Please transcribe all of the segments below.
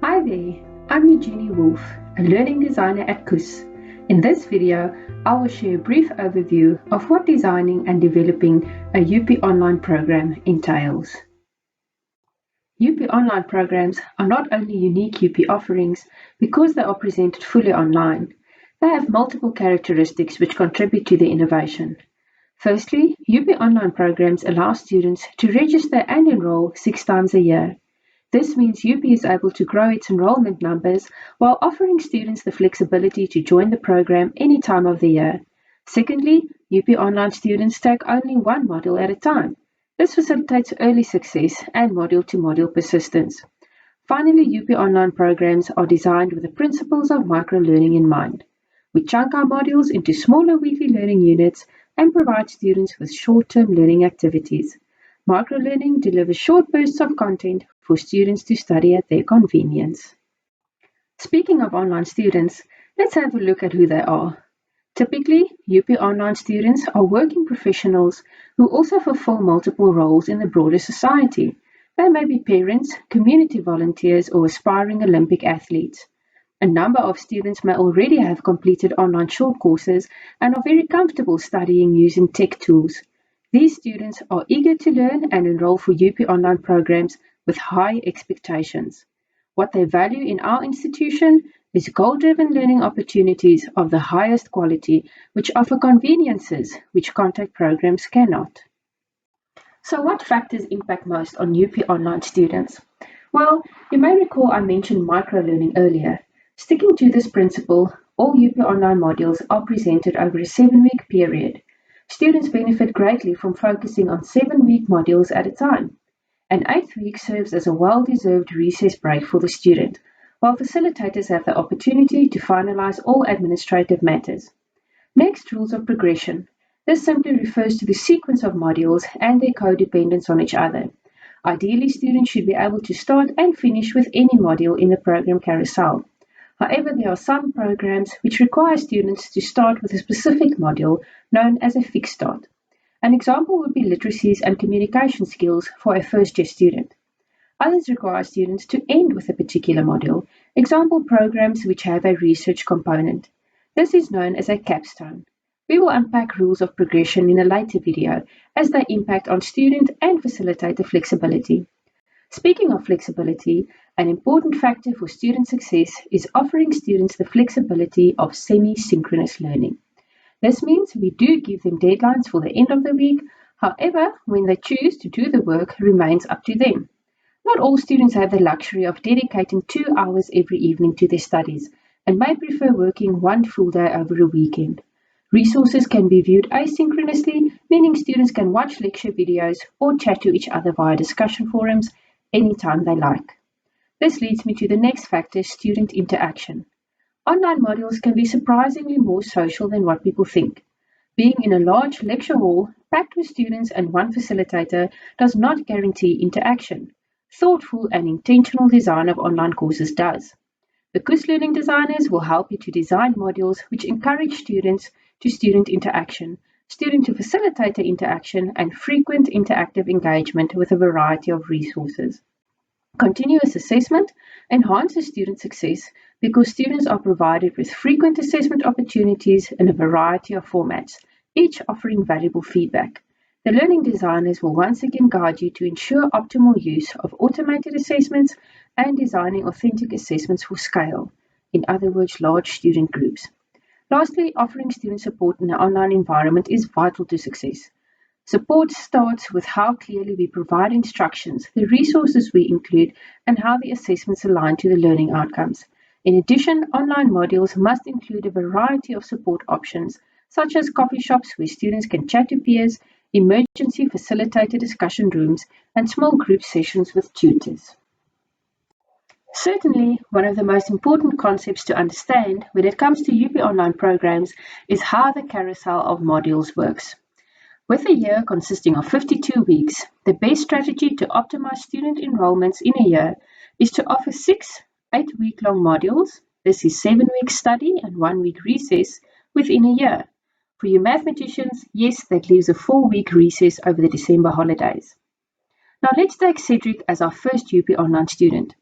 Hi there, I'm Eugenie Wolf, a learning designer at KUS. In this video, I will share a brief overview of what designing and developing a UPOnline program entails. UPOnline programs are not only unique UP offerings because they are presented fully online, they have multiple characteristics which contribute to their innovation. Firstly, UPOnline programs allow students to register and enroll 6 times a year. This means UP is able to grow its enrollment numbers while offering students the flexibility to join the program any time of the year. Secondly, UPOnline students take only one module at a time. This facilitates early success and module-to-module persistence. Finally, UPOnline programs are designed with the principles of microlearning in mind. We chunk our modules into smaller weekly learning units and provide students with short-term learning activities. Microlearning delivers short bursts of content for students to study at their convenience. Speaking of online students, let's have a look at who they are. Typically, UPOnline students are working professionals who also fulfill multiple roles in the broader society. They may be parents, community volunteers, or aspiring Olympic athletes. A number of students may already have completed online short courses and are very comfortable studying using tech tools. These students are eager to learn and enroll for UPOnline programs with high expectations. What they value in our institution is goal-driven learning opportunities of the highest quality, which offer conveniences which contact programs cannot. So what factors impact most on UPOnline students? Well, you may recall I mentioned microlearning earlier. Sticking to this principle, all UPOnline modules are presented over a 7-week period. Students benefit greatly from focusing on 7-week modules at a time. An 8th week serves as a well-deserved recess break for the student, while facilitators have the opportunity to finalize all administrative matters. Next, rules of progression. This simply refers to the sequence of modules and their codependence on each other. Ideally, students should be able to start and finish with any module in the program carousel. However, there are some programs which require students to start with a specific module known as a fixed start. An example would be literacies and communication skills for a first-year student. Others require students to end with a particular module, example programs which have a research component. This is known as a capstone. We will unpack rules of progression in a later video as they impact on student and facilitator flexibility. Speaking of flexibility, an important factor for student success is offering students the flexibility of semi-synchronous learning. This means we do give them deadlines for the end of the week. However, when they choose to do the work remains up to them. Not all students have the luxury of dedicating 2 hours every evening to their studies and may prefer working one full day over a weekend. Resources can be viewed asynchronously, meaning students can watch lecture videos or chat to each other via discussion forums anytime they like. This leads me to the next factor, student interaction. Online modules can be surprisingly more social than what people think. Being in a large lecture hall, packed with students and one facilitator, does not guarantee interaction. Thoughtful and intentional design of online courses does. The KUS Learning Designers will help you to design modules which encourage student-to-student interaction, student-to-facilitator interaction, and frequent interactive engagement with a variety of resources. Continuous assessment enhances student success because students are provided with frequent assessment opportunities in a variety of formats, each offering valuable feedback. The learning designers will once again guide you to ensure optimal use of automated assessments and designing authentic assessments for scale, in other words, large student groups. Lastly, offering student support in an online environment is vital to success. Support starts with how clearly we provide instructions, the resources we include, and how the assessments align to the learning outcomes. In addition, online modules must include a variety of support options, such as coffee shops where students can chat to peers, emergency facilitated discussion rooms, and small group sessions with tutors. Certainly, one of the most important concepts to understand when it comes to UPOnline programs is how the carousel of modules works. With a year consisting of 52 weeks, the best strategy to optimize student enrollments in a year is to offer 6 8-week-long modules. This is 7 weeks study and 1 week recess within a year. For you mathematicians, yes, that leaves a 4-week recess over the December holidays. Now let's take Cedric as our first UPOnline student.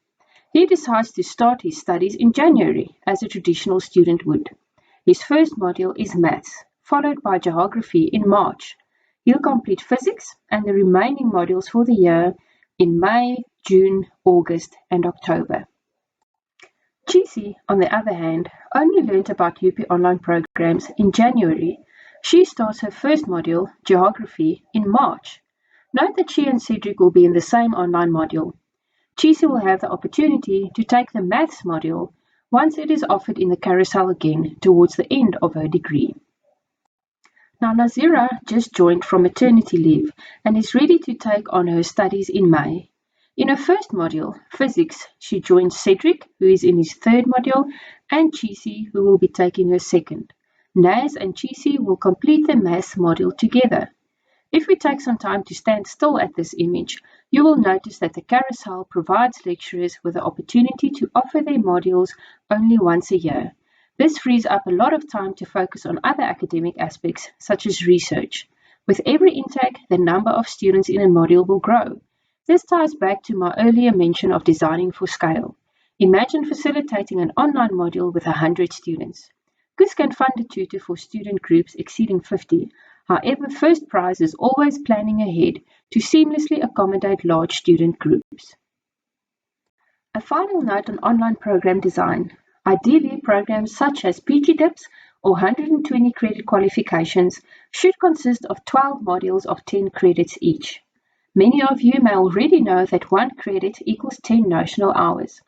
He decides to start his studies in January, as a traditional student would. His first module is Maths, followed by Geography in March. He'll complete Physics and the remaining modules for the year in May, June, August, and October. Chisi, on the other hand, only learnt about UPOnline programs in January. She starts her first module, Geography, in March. Note that she and Cedric will be in the same online module. Chisi will have the opportunity to take the Maths module once it is offered in the carousel again towards the end of her degree. Now Nazira just joined from maternity leave and is ready to take on her studies in May. In her first module, Physics, she joins Cedric, who is in his third module, and Chisi, who will be taking her second. Naz and Chisi will complete the Maths module together. If we take some time to stand still at this image, you will notice that the carousel provides lecturers with the opportunity to offer their modules only once a year. This frees up a lot of time to focus on other academic aspects, such as research. With every intake, the number of students in a module will grow. This ties back to my earlier mention of designing for scale. Imagine facilitating an online module with 100 students. KUS can fund a tutor for student groups exceeding 50. However, first prize is always planning ahead to seamlessly accommodate large student groups. A final note on online program design. Ideally, programs such as PGDips or 120 credit qualifications should consist of 12 modules of 10 credits each. Many of you may already know that 1 credit equals 10 notional hours.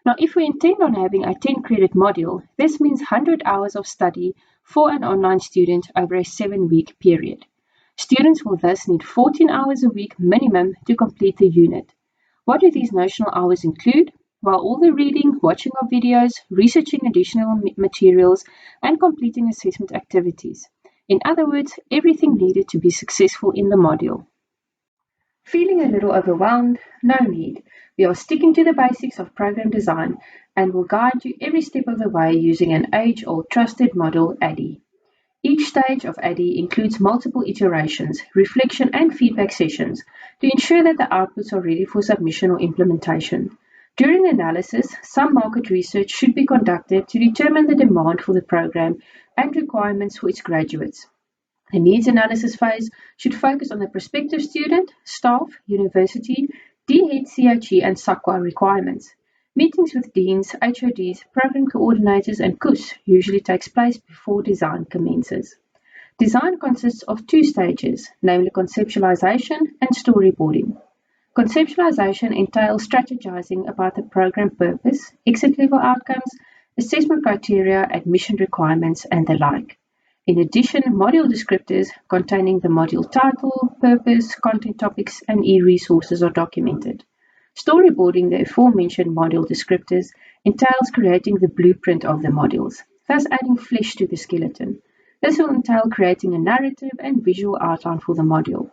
Now, if we intend on having a 10 credit module, this means 100 hours of study for an online student over a 7-week period. Students will thus need 14 hours a week minimum to complete the unit. What do these notional hours include? Well, all the reading, watching of videos, researching additional materials, and completing assessment activities. In other words, everything needed to be successful in the module. Feeling a little overwhelmed? No need. We are sticking to the basics of program design and will guide you every step of the way using an age-old trusted model, ADDIE. Each stage of ADDIE includes multiple iterations, reflection and feedback sessions to ensure that the outputs are ready for submission or implementation. During analysis, some market research should be conducted to determine the demand for the program and requirements for its graduates. The needs analysis phase should focus on the prospective student, staff, university, DHEAD, CHE and SAQA requirements. Meetings with deans, HODs, program coordinators and KUS usually takes place before design commences. Design consists of 2 stages, namely conceptualization and storyboarding. Conceptualization entails strategizing about the program purpose, exit level outcomes, assessment criteria, admission requirements and the like. In addition, module descriptors containing the module title, purpose, content topics, and e-resources are documented. Storyboarding the aforementioned module descriptors entails creating the blueprint of the modules, thus adding flesh to the skeleton. This will entail creating a narrative and visual outline for the module.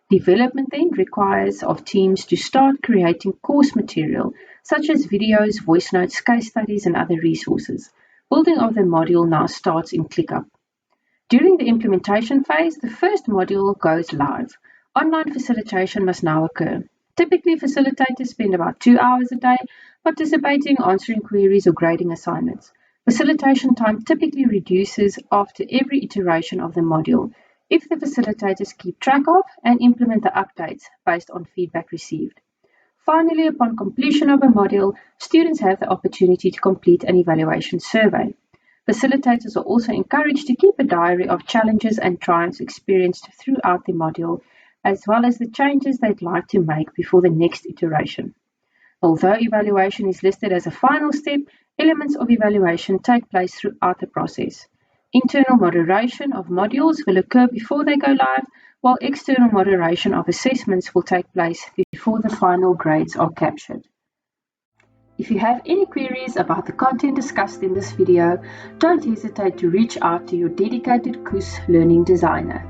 Development then requires of teams to start creating course material, such as videos, voice notes, case studies, and other resources. Building of the module now starts in ClickUp. During the implementation phase, the first module goes live. Online facilitation must now occur. Typically, facilitators spend about 2 hours a day participating, answering queries, or grading assignments. Facilitation time typically reduces after every iteration of the module if the facilitators keep track of and implement the updates based on feedback received. Finally, upon completion of a module, students have the opportunity to complete an evaluation survey. Facilitators are also encouraged to keep a diary of challenges and triumphs experienced throughout the module, as well as the changes they'd like to make before the next iteration. Although evaluation is listed as a final step, elements of evaluation take place throughout the process. Internal moderation of modules will occur before they go live, while external moderation of assessments will take place before the final grades are captured. If you have any queries about the content discussed in this video, don't hesitate to reach out to your dedicated KUS learning designer.